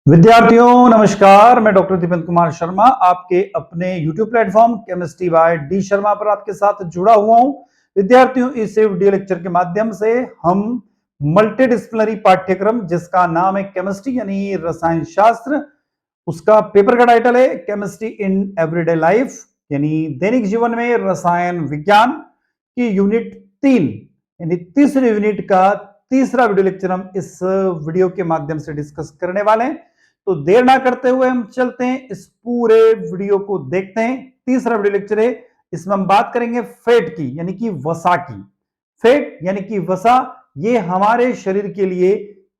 विद्यार्थियों नमस्कार। मैं डॉक्टर दीपक कुमार शर्मा आपके अपने YouTube platform chemistry bye D Sharma पर आपके साथ जुड़ा हुआ हूं। विद्यार्थियों, इस वीडियो लेक्चर के माध्यम से हम मल्टीडिसिप्लिनरी पाठ्यक्रम जिसका नाम है केमिस्ट्री यानी रसायन शास्त्र, उसका पेपर का टाइटल है केमिस्ट्री इन एवरीडे लाइफ यानी दैनिक जीवन में रसायन विज्ञान की यूनिट 3 यानी तीसरे यूनिट का तीसरा वीडियो लेक्चर हम इस वीडियो के माध्यम से डिस्कस करने वाले हैं। तो देर ना करते हुए हम चलते हैं, इस पूरे वीडियो को देखते हैं। तीसरा वीडियो लेक्चर है, इसमें हम बात करेंगे फैट की यानी कि वसा की। फैट यानी कि वसा, ये हमारे शरीर के लिए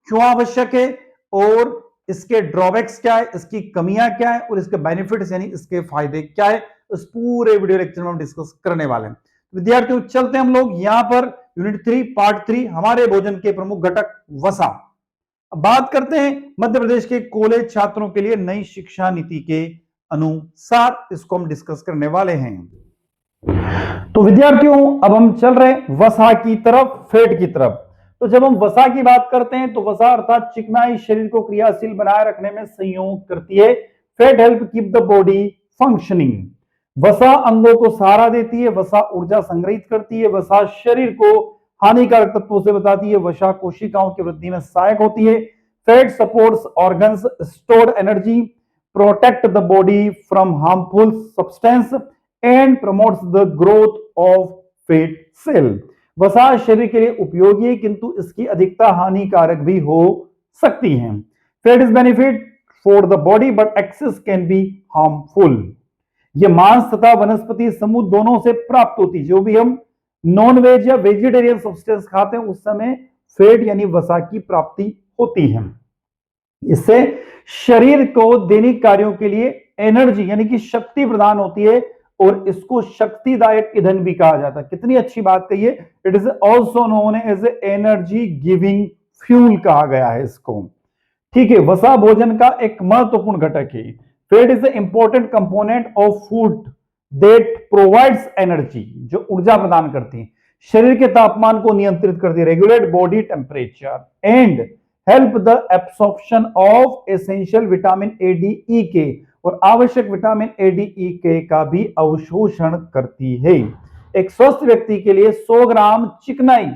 क्यों आवश्यक है और इसके ड्रॉबैक्स क्या है, इसकी कमियां क्या है और इसके बेनिफिट्स यानी इसके फायदे क्या है, उस पूरे वीडियो लेक्चर में हम डिस्कस करने वाले हैं। विद्यार्थियों चलते हैं हम लोग यहां पर यूनिट 3 पार्ट 3 हमारे भोजन के प्रमुख घटक वसा। अब बात करते हैं मध्य प्रदेश के कॉलेज छात्रों के लिए नई शिक्षा नीति के अनुसार, इसको हम डिस्कस करने वाले हैं। तो विद्यार्थियों अब हम चल रहे हैं वसा की तरफ, फैट की तरफ। तो जब हम वसा की बात करते हैं तो वसा अर्थात चिकनाई शरीर को क्रियाशील बनाए रखने में सहयोग करती है। Fat help keep the body functioning. वसा अंगों को सहारा देती है, वसा ऊर्जा संग्रहित करती है, वसा शरीर को हानिकारक तत्वों से बचाती है, वसा कोशिकाओं की वृद्धि में सहायक होती है। Fat supports organs, stored energy, protect the body from harmful substance and promotes the growth of fat cell. वसा शरीर के लिए उपयोगी है किंतु इसकी अधिकता हानिकारक भी हो सकती है। Fat is benefit for the body but excess can be harmful. ये मांस तथा वनस्पति समूह दोनों से प्राप्त होती है। जो भी हम नॉन वेज या वेजिटेरियन सब्सटेंस खाते हैं उस समय फैट यानी वसा की प्राप्ति होती है। इससे शरीर को दैनिक कार्यों के लिए एनर्जी यानी कि शक्ति प्रदान होती है और इसको शक्तिदायक ईंधन भी कहा जाता है। कितनी अच्छी बात कही है, it is also known as energy giving fuel कहा गया है इसको। ठीक है, वसा भोजन का एक महत्वपूर्ण घटक है। Fat is the important component of food that provides energy, जो ऊर्जा प्रदान करती है, शरीर के तापमान को नियंत्रित करती है, regulate body temperature and help the absorption of essential vitamin A D E के, और आवश्यक विटामिन ए डी ई के का भी अवशोषण करती है। एक स्वस्थ व्यक्ति के लिए 100 ग्राम चिकनाई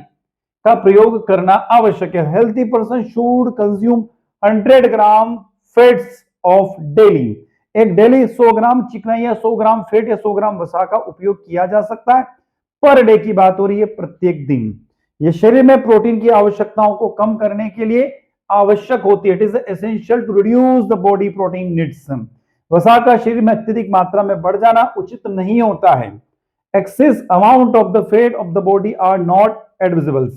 का प्रयोग करना आवश्यक है। Healthy person should consume 100 gram fats of daily. एक डेली 100 ग्राम चिकनाई या 100 ग्राम फैट या 100 ग्राम वसा का उपयोग किया जा सकता है। पर डे की बात हो रही है, प्रत्येक दिन। यह शरीर में प्रोटीन की आवश्यकताओं को कम करने के लिए आवश्यक होती है। It is essential to reduce the body protein needs. वसा का शरीर में अत्यधिक मात्रा में बढ़ जाना उचित नहीं होता है। Excess amount of the fat of the body are not advisable.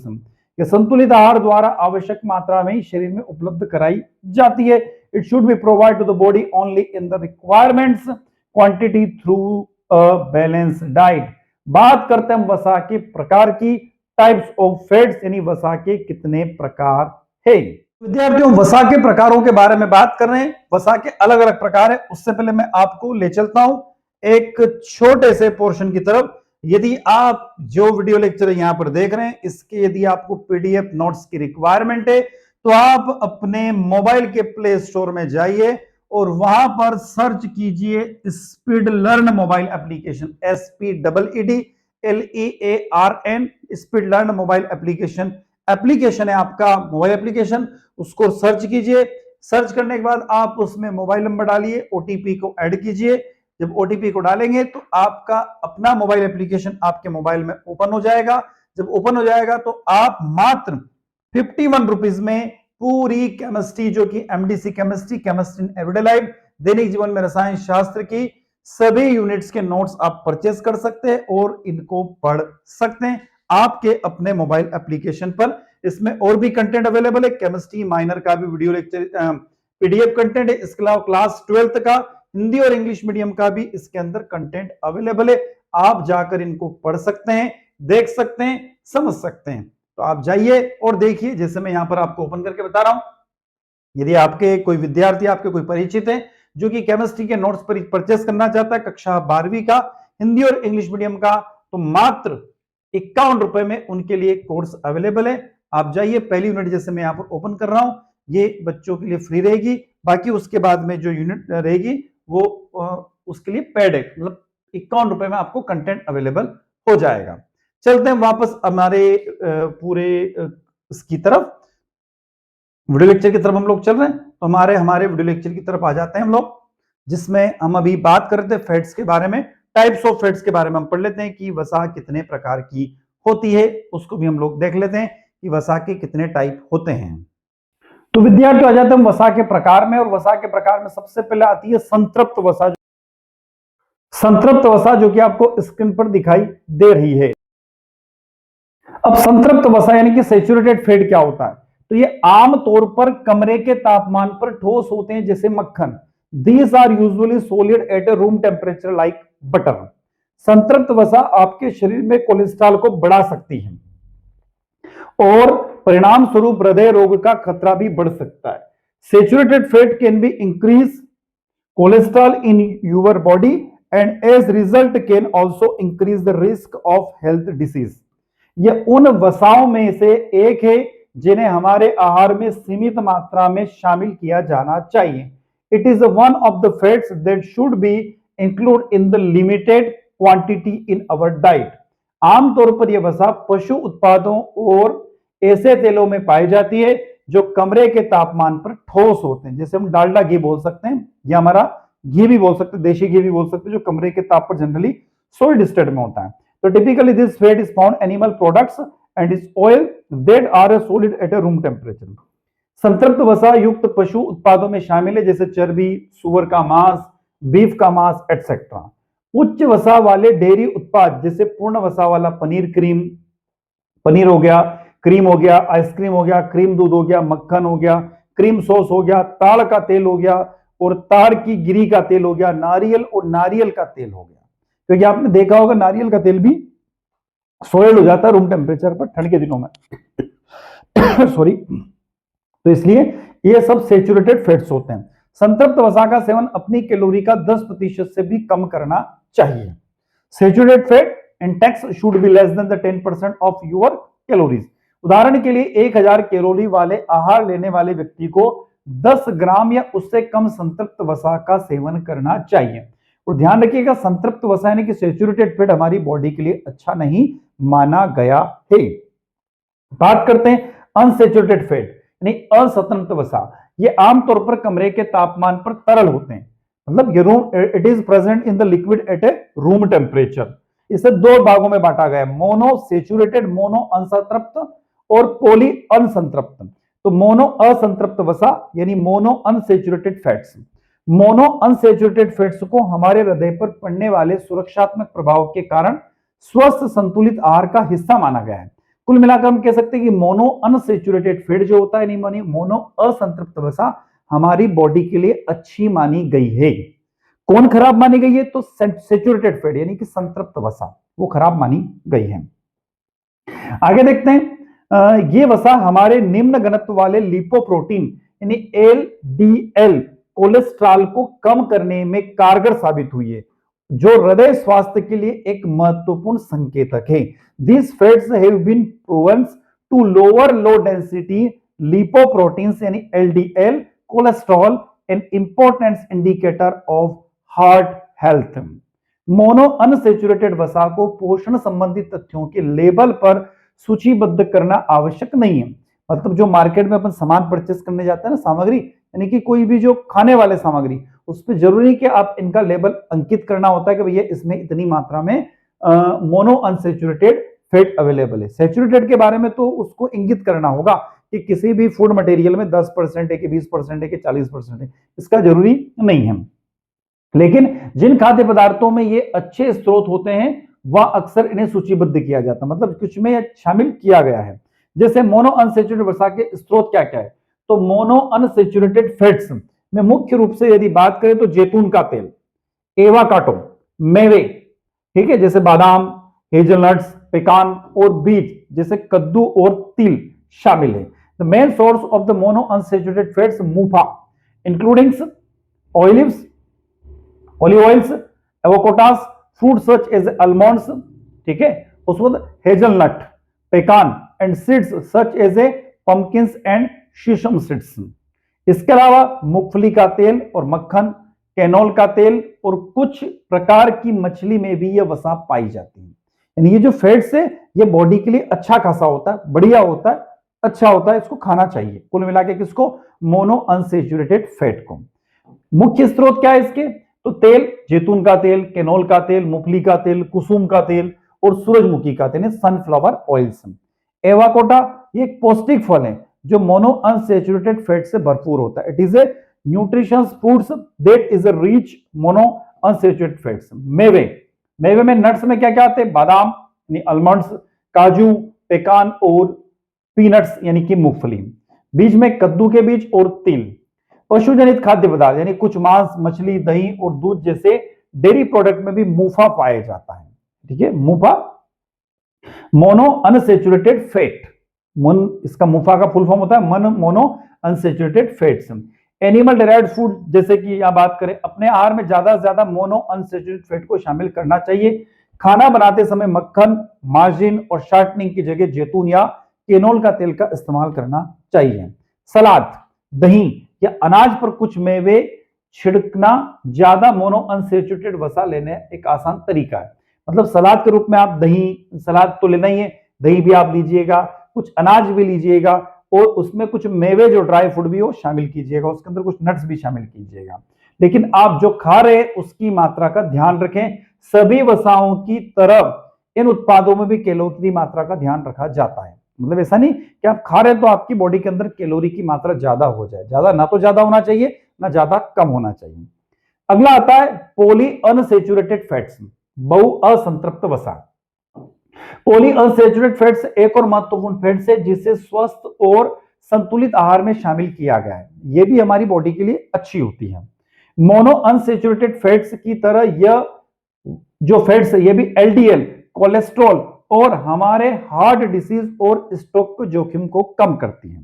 यह संतुलित आहार द्वारा आवश्यक मात्रा में ही शरीर में उपलब्ध कराई जाती है। It should be provide to the body only in the requirements quantity through a balance diet. बात करते हैं वसा के प्रकार की, टाइप्स ऑफ फैट्स यानी वसा के कितने प्रकार है। विद्यार्थियों वसा के प्रकारों के बारे में बात कर रहे हैं। वसा के अलग अलग प्रकार है। उससे पहले मैं आपको ले चलता हूं एक छोटे से पोर्शन की तरफ। यदि आप जो वीडियो लेक्चर यहां पर देख रहे हैं इसके यदि आपको पीडीएफ नोट्स की रिक्वायरमेंट है तो आप अपने मोबाइल के प्ले स्टोर में जाइए और वहां पर सर्च कीजिए speed learn mobile application, SPEEDLEARN, speed learn mobile application. Application है आपका मोबाइल एप्लीकेशन, उसको सर्च कीजिए। सर्च करने के बाद आप उसमें मोबाइल नंबर डालिए, ओटीपी को ऐड कीजिए। जब ओटीपी को डालेंगे तो आपका अपना मोबाइल एप्लीकेशन आपके मोबाइल में ओपन हो जाएगा। जब ओपन हो जाएगा तो आप मात्र 51 रुपीज में पूरी केमिस्ट्री, जो कि MDC chemistry, chemistry in everyday life, दैनिक जीवन में रसायन शास्त्र की सभी यूनिट्स के नोट्स आप परचेज कर सकते हैं और इनको पढ़ सकते हैं आपके अपने मोबाइल एप्लीकेशन पर। इसमें और भी कंटेंट अवेलेबल है। केमिस्ट्री माइनर का भी वीडियो लेक्चर पीडीएफ कंटेंट है। इसके अलावा क्लास 12th का हिंदी और इंग्लिश मीडियम का भी इसके अंदर कंटेंट अवेलेबल है। आप जाकर इनको पढ़ सकते हैं, देख सकते हैं, समझ सकते हैं। तो आप जाइए और देखिए, जैसे मैं यहां पर आपको ओपन करके बता रहा हूं। यदि आपके कोई विद्यार्थी, आपके कोई परिचित है जो कि केमिस्ट्री के नोट्स पर परचेस करना चाहता है, कक्षा 12वीं का हिंदी और इंग्लिश मीडियम का, तो मात्र 51 रुपए में उनके लिए कोर्स अवेलेबल है। आप जाइए, पहली यूनिट जैसे मैं यहां पर ओपन कर रहा हूं, ये बच्चों के लिए फ्री रहेगी। बाकी उसके बाद में जो यूनिट रहेगी वो उसके लिए पेड है, मतलब 51 रुपए में आपको कंटेंट अवेलेबल हो जाएगा। चलते हैं वापस हमारे पूरे इसकी तरफ, वीडियो लेक्चर की तरफ हम लोग चल रहे हैं। तो हमारे हमारे वीडियो लेक्चर की तरफ आ जाते हैं हम लोग, जिसमें हम अभी बात कर रहे थे फैट्स के बारे में। टाइप्स ऑफ फैट्स के बारे में हम पढ़ लेते हैं कि वसा कितने प्रकार की होती है, उसको भी हम लोग देख लेते हैं कि वसा के कितने टाइप होते हैं। तो विद्यार्थी आ जाते हैं हम वसा के प्रकार में, और वसा के प्रकार में सबसे पहले आती है संतृप्त वसा। संतृप्त वसा जो कि आपको स्क्रीन पर दिखाई दे रही है। अब संतृप्त वसा यानी कि सैचुरेटेड फैट क्या होता है? तो ये आमतौर पर कमरे के तापमान पर ठोस होते हैं, जैसे मक्खन। These are usually solid at a room temperature like butter. संतृप्त वसा आपके शरीर में कोलेस्ट्रॉल को बढ़ा सकती है और परिणाम स्वरूप हृदय रोग का खतरा भी बढ़ सकता है। Saturated fat can be increase cholesterol in your body and as result can also increase the risk of health disease. यह उन वसाओं में से एक है जिन्हें हमारे आहार में सीमित मात्रा में शामिल किया जाना चाहिए। It is one of the fats that should be include in the limited quantity in our diet. आमतौर पर यह वसा पशु उत्पादों और ऐसे तेलों में पाई जाती है जो कमरे के तापमान पर ठोस होते हैं, जैसे हम डालडा घी बोल सकते हैं या हमारा घी भी बोल सकते हैं, देशी घी भी बोल सकते हैं, जो कमरे के ताप पर जनरली सॉलिड स्टेट में होता है। So typically this fat is found animal products and is oil that are a solid at a room temperature. संतृप्त वसा युक्त पशु उत्पादों में शामिल है, जैसे चर्बी, सुअर का मांस, बीफ का मांस एटसेट्रा। उच्च वसा वाले डेयरी उत्पाद जैसे पूर्ण वसा वाला पनीर, पनीर हो गया, क्रीम हो गया, आइसक्रीम हो गया, क्रीम दूध हो गया, मक्खन हो गया, क्रीम सॉस हो गया, ताड़ का तेल हो गया और ताड़ की गिरी का तेल हो गया, नारियल और नारियल का तेल हो गया। क्योंकि आपने देखा होगा नारियल का तेल भी सॉइल्ड हो जाता है रूम टेम्परेचर पर ठंड के दिनों में सॉरी। तो इसलिए ये सब सैचुरेटेड फैट्स होते हैं। संतृप्त वसा का सेवन अपनी कैलोरी का 10% से भी कम करना चाहिए। Saturated fat index should be less than the 10% of your calories. उदाहरण के लिए 1000 कैलोरी वाले आहार लेने वाले व्यक्ति को 10 ग्राम या उससे कम संतृप्त वसा का सेवन करना चाहिए। और ध्यान रखिएगा, संतृप्त वसा यानी कि सैचुरेटेड फैट हमारी बॉडी के लिए अच्छा नहीं माना गया है। बात करते हैं अनसैचुरेटेड फैट यानी असंतृप्त वसा। ये आमतौर पर कमरे के तापमान पर तरल होते हैं, मतलब ये it is present in the liquid at a room temperature. इसे दो भागों में बांटा गया है, मोनो सैचुरेटेड, मोनो असंतृप्त और पॉली अनसंतृप्त। तो मोनो असंतृप्त वसा यानी mono unsaturated fats. Mono unsaturated fats को हमारे हृदय पर पड़ने वाले सुरक्षात्मक प्रभाव के कारण स्वस्थ संतुलित आहार का हिस्सा माना गया है। कुल मिलाकर हम कह सकते हैं कि मोनो अनसैचुरेटेड फैट जो होता है, नहीं मोनो असंतृप्त वसा हमारी बॉडी के लिए अच्छी मानी गई है। कौन खराब मानी गई है? तो सैचुरेटेड फैट यानी कि संतृप्त वसा, वो खराब मानी गई है। आगे देखते हैं, ये वसा हमारे निम्न घनत्व वाले लिपोप्रोटीन यानी एलडीएल कोलेस्ट्रॉल को कम करने में कारगर साबित हुई है, जो हृदय स्वास्थ्य के लिए एक महत्वपूर्ण संकेतक है। These fats have been proven to lower low density lipoproteins यानी LDL cholesterol, an important indicator of heart health. Mono unsaturated वसा को पोषण संबंधी तथ्यों के लेबल पर सूचीबद्ध करना आवश्यक नहीं है। मतलब जो मार्केट में अपन सामान परचेस करने जाते हैं ना, सामग्री यानी कि कोई भी जो खाने वाले सामग्री, उस पर जरूरी नहीं कि आप इनका लेबल अंकित करना होता है कि भैया इसमें इतनी मात्रा में मोनो अनसैचुरेटेड फैट अवेलेबल है। सैचुरेटेड के बारे में तो उसको इंगित करना होगा कि किसी भी फूड मटेरियल में 10% है कि 20% है कि 40% है, इसका जरूरी नहीं है। लेकिन जिन खाद्य पदार्थों में ये अच्छे स्रोत होते हैं वह अक्सर इन्हें सूचीबद्ध किया जाता है, मतलब कुछ में शामिल किया गया है। जैसे मोनो अनसैचुरेटेड वसा के स्रोत क्या क्या है? तो मोनो अनसैचुरेटेड फैट्स में मुख्य रूप से यदि बात करें तो जैतून का तेल, एवाकाडो, मेवे, ठीक है, जैसे बादाम, हेजलनट्स, पेकान और बीज जैसे कद्दू और तिल शामिल है। The main source of the mono unsaturated fats MUFA including olives, olive oils, avocados, fruit such as almonds, ठीक है, उसके बाद hazelnut, pecan and seeds such as a pumpkins and sesame seeds. इसके अलावा मूंगफली का तेल और मक्खन, कैनोल का तेल और कुछ प्रकार की मछली में भी यह वसा पाई जाती है। यानी ये जो फैट्स है ये बॉडी के लिए अच्छा खासा होता है, बढ़िया होता है, अच्छा होता है, इसको खाना चाहिए। कुल मिला के किसको? मोनो अनसेचुरेटेड फैट को। मुख्य स्रोत क्या है इसके? तो तेल, जैतून का तेल, कैनोल का तेल, मूंगफली का तेल, कुसुम का तेल और सूरजमुखी का तेल, सनफ्लावर ऑयल्स। एवाकोटा ये एक पौष्टिक फल है जो मोनो अनसेचुरेटेड फैट से भरपूर होता है। It is a nutritious foods that is a rich mono unsaturated fats. मेवे, मेवे में नट्स में क्या क्या आते हैं? बादाम यानी आलमंड्स, काजू, पेकान और पीनट्स यानी कि मूंगफली। बीज में कद्दू के बीज और तिल। पशुजनित खाद्य पदार्थ यानी कुछ मांस, मछली, दही और दूध जैसे डेयरी प्रोडक्ट में भी मुफा पाया जाता है। ठीक है, मुफा मोनो अनसेचुरेटेड फैट। इसका मुफा का फुल फॉर्म होता है mono unsaturated fats. Animal derived food जैसे कि यहां बात करें, अपने आहार में ज्यादा से ज्यादा मोनो अनसेचुरेटेड फैट को शामिल करना चाहिए। खाना बनाते समय मक्खन, मार्जिन और शार्टनिंग की जगह जैतून या केनोल का तेल का इस्तेमाल करना चाहिए। सलाद, दही या अनाज पर कुछ मेवे छिड़कना ज्यादा मोनो अनसेचुरेटेड वसा लेने एक आसान तरीका है। मतलब सलाद के रूप में आप दही, सलाद तो लेना ही है, दही भी आप लीजिएगा, कुछ अनाज भी लीजिएगा और उसमें कुछ मेवे जो ड्राई फ्रूट भी हो शामिल कीजिएगा, उसके अंदर कुछ नट्स भी शामिल कीजिएगा। लेकिन आप जो खा रहे हैं उसकी मात्रा का ध्यान रखें। सभी वसाओं की तरह इन उत्पादों में भी कैलोरी की मात्रा का ध्यान रखा जाता है। मतलब ऐसा नहीं कि आप खा रहे हैं तो आपकी बॉडी के अंदर कैलोरी की मात्रा ज्यादा हो जाए, ज्यादा ना तो ज्यादा होना चाहिए ना ज्यादा कम होना चाहिए। अगला आता है पॉली अनसेचुरेटेड फैट्स, बहु असंतृप्त वसा। पॉली अनसेचुरेटेड फैट्स एक और महत्वपूर्ण फैट्स है जिसे स्वस्थ और संतुलित आहार में शामिल किया गया है। यह भी हमारी बॉडी के लिए अच्छी होती है। मोनो अनसेचुरेटेड फैट्स की तरह यह जो फैट्स है ये भी एलडीएल, कोलेस्ट्रॉल और हमारे हार्ट डिसीज और स्ट्रोक के जोखिम को कम करती है।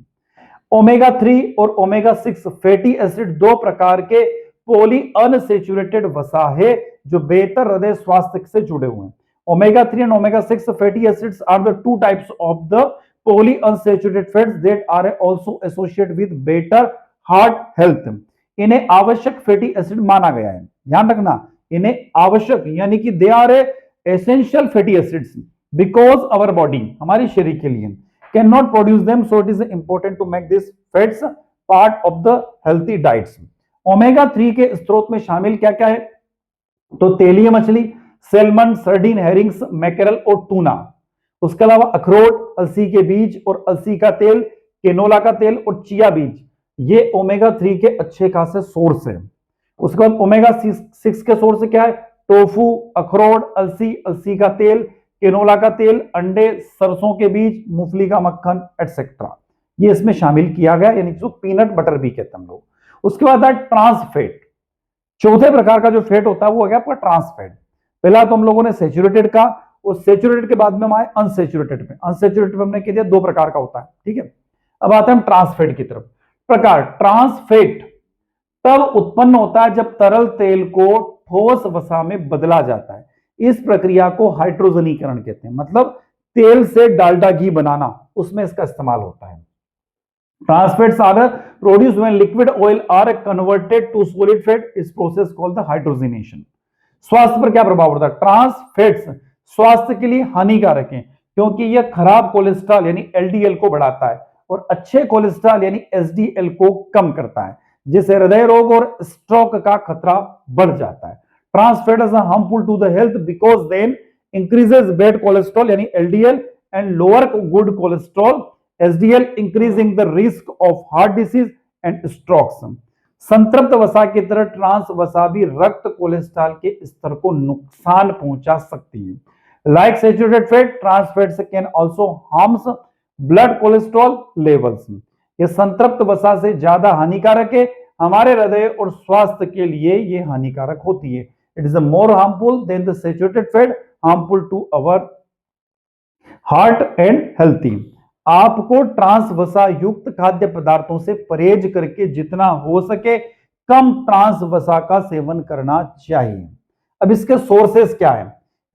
ओमेगा 3 और ओमेगा 6 फैटी एसिड दो प्रकार के पॉली अनसेचुरेटेड वसा है जो बेहतर हृदय स्वास्थ्य से जुड़े हुए हैं। Omega 3 and omega 6 fatty acids are the two types of the polyunsaturated fats that are also associated with better heart health. इन्हें आवश्यक फैटी एसिड माना गया है। ध्यान रखना, इन्हें आवश्यक यानी कि they are essential fatty acids because our body, हमारी शरीर के लिए can not produce them, so it is important to make this fats part of the healthy diets. Omega 3 के स्रोत में शामिल क्या क्या है? तो तेलीय मछली, सेल्मन, सर्डीन, हेरिंग्स, मैकेरल और टूना। उसके अलावा अखरोट, अलसी के बीज और अलसी का तेल, केनोला का तेल और चिया बीज, ये ओमेगा 3 के अच्छे खासे सोर्स है। उसके बाद ओमेगा 6 के सोर्स क्या है? टोफू, अखरोट, अलसी, अलसी का तेल, केनोला का तेल, अंडे, सरसों के बीज, मूंगफली का मक्खन एटसेट्रा, ये इसमें शामिल किया गया, यानी जो पीनट बटर भी कहते हैं हम लोग। उसके बाद है ट्रांस फैट। चौथे प्रकार का जो फैट होता है वो हो गया आपका ट्रांस फैट। पहला तो हम लोगों ने सेचुरेटेड का, और सेचुरेटेड के बाद में हम आए अनसेचुरेटेड में। अनसेचुरेटेड में हमने कह दिया दो प्रकार का होता है, ठीक है। अब आते हैं हम ट्रांस फैट की तरफ। प्रकार, ट्रांस फैट तब उत्पन्न होता है जब तरल तेल को ठोस वसा में बदला जाता है। इस प्रक्रिया को हाइड्रोजनीकरण कहते हैं। मतलब तेल से डालडा घी बनाना, उसमें इसका इस्तेमाल होता है। Trans fats are produced when liquid oil are converted to solid fat. इस प्रोसेस कॉल्ड द हाइड्रोजनेशन। स्वास्थ्य पर क्या प्रभाव पड़ता है? ट्रांस फैट्स स्वास्थ्य के लिए हानिकारक हैं क्योंकि यह खराब कोलेस्ट्रॉल यानी एलडीएल को बढ़ाता है और अच्छे कोलेस्ट्रॉल यानी एसडीएल को कम करता है, जिससे हृदय रोग और स्ट्रोक का खतरा बढ़ जाता है। Trans fat is harmful to the health because then increases bad cholesterol यानी LDL and lower good cholesterol SDL, increasing the risk of heart disease and strokes. संतृप्त वसा की तरह ट्रांस वसा भी रक्त कोलेस्ट्रॉल के स्तर को नुकसान पहुंचा सकती है। Like saturated fat, trans fats can also harms blood cholesterol levels. ये संतृप्त वसा से ज्यादा हानिकारक है, हमारे हृदय और स्वास्थ्य के लिए ये हानिकारक होती है। It is more harmful than the saturated fat, harmful to our heart and healthy. आपको ट्रांस वसा युक्त खाद्य पदार्थों से परहेज करके जितना हो सके कम ट्रांस वसा का सेवन करना चाहिए। अब इसके सोर्सेस क्या है?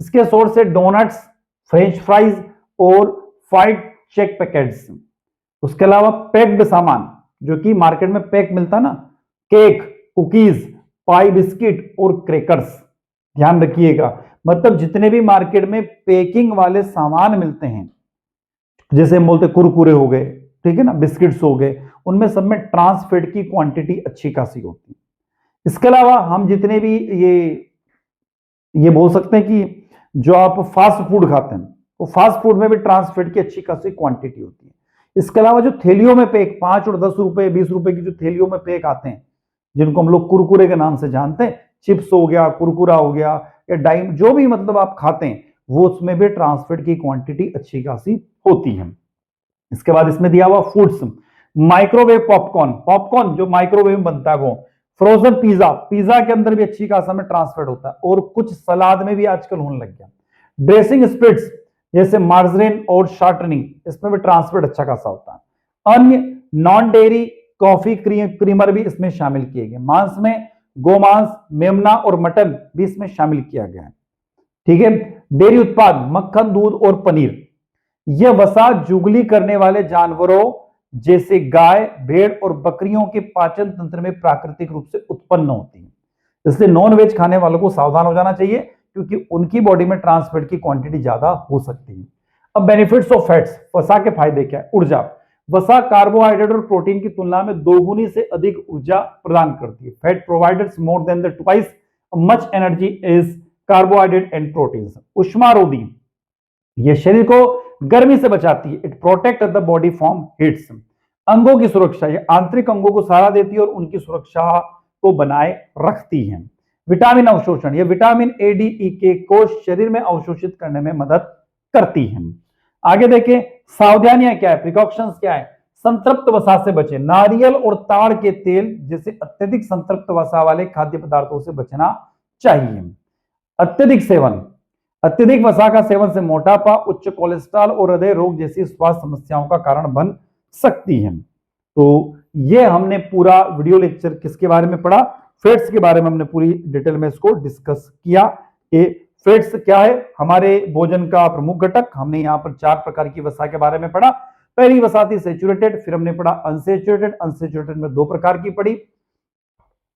इसके सोर्स है डोनट्स, फ्रेंच फ्राइज और फ्राइड चिक पैकेट्स। उसके अलावा पैक्ड सामान जो कि मार्केट में पैक मिलता है ना, केक, कुकीज, पाई, बिस्किट और क्रैकर्स, ध्यान रखिएगा। मतलब जितने भी मार्केट में पैकिंग वाले सामान मिलते हैं, जैसे हम बोलते कुरकुरे हो गए, ठीक है ना, बिस्किट्स हो गए, उनमें सब में ट्रांस फैट की क्वांटिटी अच्छी खासी होती है। इसके अलावा हम जितने भी ये बोल सकते हैं कि जो आप फास्ट फूड खाते हैं, वो फास्ट फूड में भी ट्रांस फैट की अच्छी खासी क्वांटिटी होती है। इसके अलावा जो थैलियों में पैक 5 और 10 रुपए 20 रुपए की जो थैलियों में पैक आते हैं, जिनको हम लोग कुरकुरे के नाम से जानते हैं, चिप्स हो गया, कुरकुरा हो गया, या डाइम, जो भी मतलब आप खाते हैं, वो उसमें भी ट्रांस फैट की क्वांटिटी अच्छी खासी होती है। इसके बाद इसमें दिया हुआ फूड्स, माइक्रोवेव पॉपकॉर्न, पॉपकॉर्न जो माइक्रोवेव में बनता है वो, फ्रोजन पिज्जा, पिज्जा के अंदर भी अच्छी खासा में ट्रांसफर होता है, और कुछ सलाद में भी आजकल होने लग गया। ड्रेसिंग स्प्रिट्स जैसे मार्जरीन और शार्टनिंग, इसमें भी ट्रांसफर अच्छा खासा होता है। अन्य नॉन डेयरी कॉफी क्रीमर भी इसमें शामिल किए गए। मांस में गोमांस, मेमना और मटन भी इसमें शामिल किया गया है, ठीक है। डेयरी उत्पाद मक्खन, दूध और पनीर, यह वसा जुगली करने वाले जानवरों जैसे गाय, भेड़ और बकरियों के पाचन तंत्र में प्राकृतिक रूप से उत्पन्न होती है। इसलिए नॉन वेज खाने वालों को सावधान हो जाना चाहिए, क्योंकि उनकी बॉडी में ट्रांस फैट की क्वांटिटी ज्यादा हो सकती है। अब बेनिफिट्स ऑफ फैट्स, वसा के फायदे क्या है? ऊर्जा, वसा कार्बोहाइड्रेट और प्रोटीन की तुलना में दोगुनी से अधिक ऊर्जा प्रदान करती है। Fat provides more than the twice much energy is carbohydrate and protein. उष्मारोधी, यह शरीर को गर्मी से बचाती है। It protect the body from heats. अंगों की सुरक्षा, ये आंतरिक अंगों को सहारा देती है और उनकी सुरक्षा को बनाए रखती है। विटामिन अवशोषण, यह विटामिन ए, डी, ई के को शरीर में अवशोषित करने में मदद करती है। आगे देखें, सावधानियां क्या है, प्रिकॉशंस क्या है? संतृप्त वसा से बचें। नारियल और ताड़ के तेल जैसे अत्यधिक संतृप्त वसा वाले खाद्य पदार्थों से बचना चाहिए। अत्यधिक सेवन, अत्यधिक वसा का सेवन से मोटापा, उच्च कोलेस्ट्रॉल और हृदय रोग जैसी स्वास्थ्य समस्याओं का कारण बन सकती है। तो ये हमने पूरा वीडियो लेक्चर किसके बारे में पढ़ा? फैट्स के बारे में हमने पूरी डिटेल में इसको डिस्कस किया कि फैट्स क्या है, हमारे भोजन का प्रमुख घटक। हमने यहाँ पर 4 प्रकार की वसा के बारे में पढ़ा। पहली वसा थी सैचुरेटेड, फिर हमने पढ़ा अनसैचुरेटेड। अनसैचुरेटेड में 2 प्रकार की पढ़ी,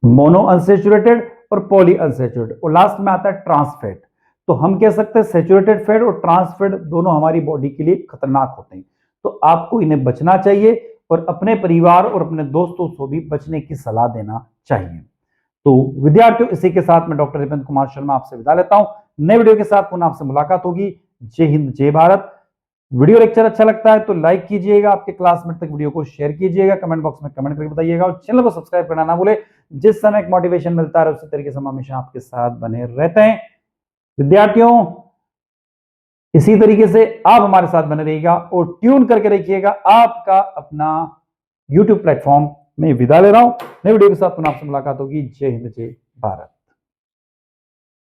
मोनो अनसैचुरेटेड और पॉली अनसैचुरेटेड, और लास्ट में आता है ट्रांस फैट। तो हम कह सकते हैं सैचुरेटेड फैट और ट्रांस फैट दोनों हमारी बॉडी के लिए खतरनाक होते हैं, तो आपको इन्हें बचना चाहिए और अपने परिवार और अपने दोस्तों को भी बचने की सलाह देना चाहिए। तो विद्यार्थियों, इसी के साथ मैं डॉक्टर दीपेंद्र कुमार शर्मा आपसे विदा लेता हूं। नए वीडियो के साथ पुनः आपसे मुलाकात होगी। जय हिंद, जय भारत। वीडियो लेक्चर अच्छा लगता है तो लाइक कीजिएगा, आपके क्लासमेट तक वीडियो को शेयर कीजिएगा, कमेंट बॉक्स में कमेंट करके बताइएगा, और चैनल को सब्सक्राइब करना ना भूले। जिस समय एक मोटिवेशन मिलता है उसी तरीके से हम हमेशा आपके साथ बने रहते हैं। विद्यार्थियों, इसी तरीके से आप हमारे साथ बने रहिएगा और ट्यून करके रखिएगा आपका अपना YouTube प्लेटफॉर्म में। विदा ले रहा हूं, नए वीडियो के साथ पुनः आपसे मुलाकात होगी। जय हिंद, जय भारत।